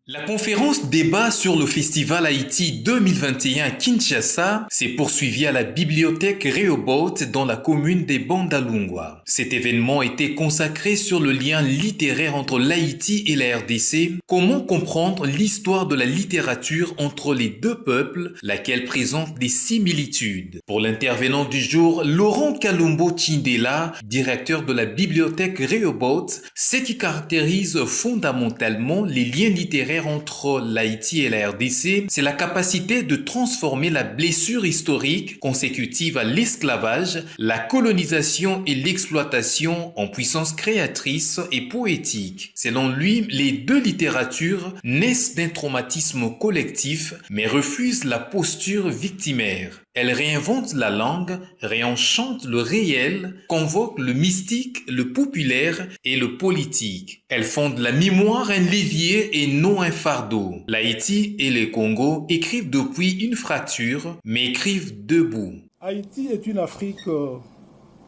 La conférence débat sur le Festival Haïti 2021 à Kinshasa s'est poursuivie à la bibliothèque Rehoboth dans la commune des Bandalungwa. Cet événement était consacré sur le lien littéraire entre l'Haïti et la RDC, comment comprendre l'histoire de la littérature entre les deux peuples, laquelle présente des similitudes. Pour l'intervenant du jour, Laurent Kalumbo Tchindela, directeur de la bibliothèque Rehoboth, ce qui caractérise fondamentalement les liens littéraires entre l'Haïti et la RDC, c'est la capacité de transformer la blessure historique consécutive à l'esclavage, la colonisation et l'exploitation en puissance créatrice et poétique. Selon lui, les deux littératures naissent d'un traumatisme collectif mais refusent la posture victimaire. Elles réinventent la langue, réenchantent le réel, convoquent le mystique, le populaire et le politique. Elles fondent la mémoire un levier et non un fardeau. L'Haïti et le Congo écrivent depuis une fracture, mais écrivent debout. Haïti est une Afrique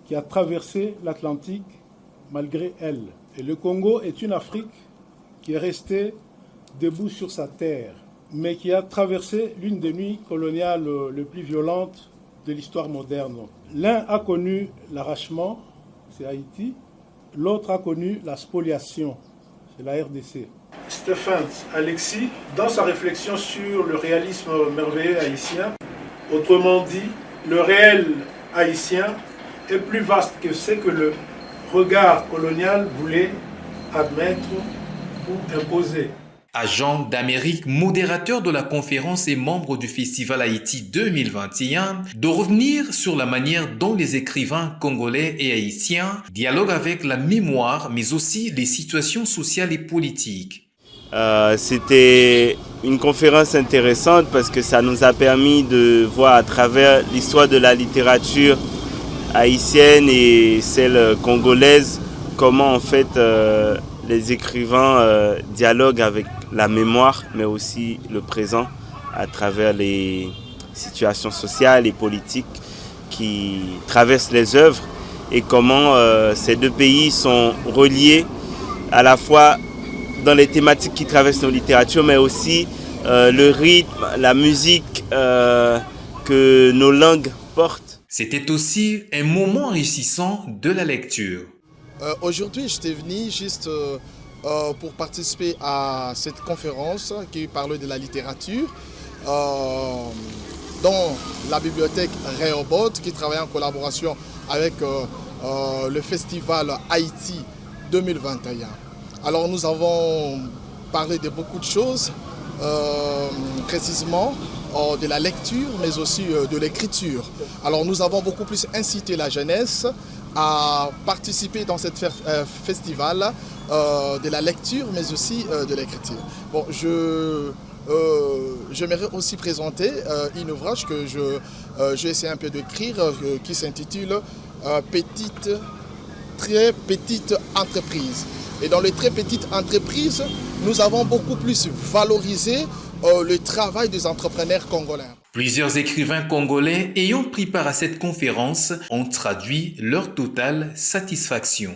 qui a traversé l'Atlantique malgré elle. Et le Congo est une Afrique qui est restée debout sur sa terre, mais qui a traversé l'une des nuits coloniales les plus violentes de l'histoire moderne. L'un a connu l'arrachement, c'est Haïti, l'autre a connu la spoliation, c'est la RDC. Stephens Alexis, dans sa réflexion sur le réalisme merveilleux haïtien, autrement dit, le réel haïtien est plus vaste que ce que le regard colonial voulait admettre ou imposer. Agent d'Amérique, modérateur de la conférence et membre du Festival Haïti 2021, de revenir sur la manière dont les écrivains congolais et haïtiens dialoguent avec la mémoire, mais aussi les situations sociales et politiques. C'était une conférence intéressante parce que ça nous a permis de voir à travers l'histoire de la littérature haïtienne et celle congolaise comment en fait les écrivains dialoguent avec la mémoire, mais aussi le présent à travers les situations sociales et politiques qui traversent les œuvres et comment ces deux pays sont reliés à la fois dans les thématiques qui traversent nos littératures, mais aussi le rythme, la musique que nos langues portent. C'était aussi un moment enrichissant de la lecture. Aujourd'hui, j'étais venu juste pour participer à cette conférence qui parle de la littérature dans la bibliothèque Rehoboth qui travaille en collaboration avec le festival Haïti 2021. Alors nous avons parlé de beaucoup de choses, précisément de la lecture mais aussi de l'écriture. Alors nous avons beaucoup plus incité la jeunesse à participer dans ce festival de la lecture mais aussi de l'écriture. Bon, j'aimerais aussi présenter un ouvrage que j'ai essayé un peu d'écrire qui s'intitule Très petite entreprise. Et dans les très petites entreprises, nous avons beaucoup plus valorisé le travail des entrepreneurs congolais. Plusieurs écrivains congolais ayant pris part à cette conférence ont traduit leur totale satisfaction.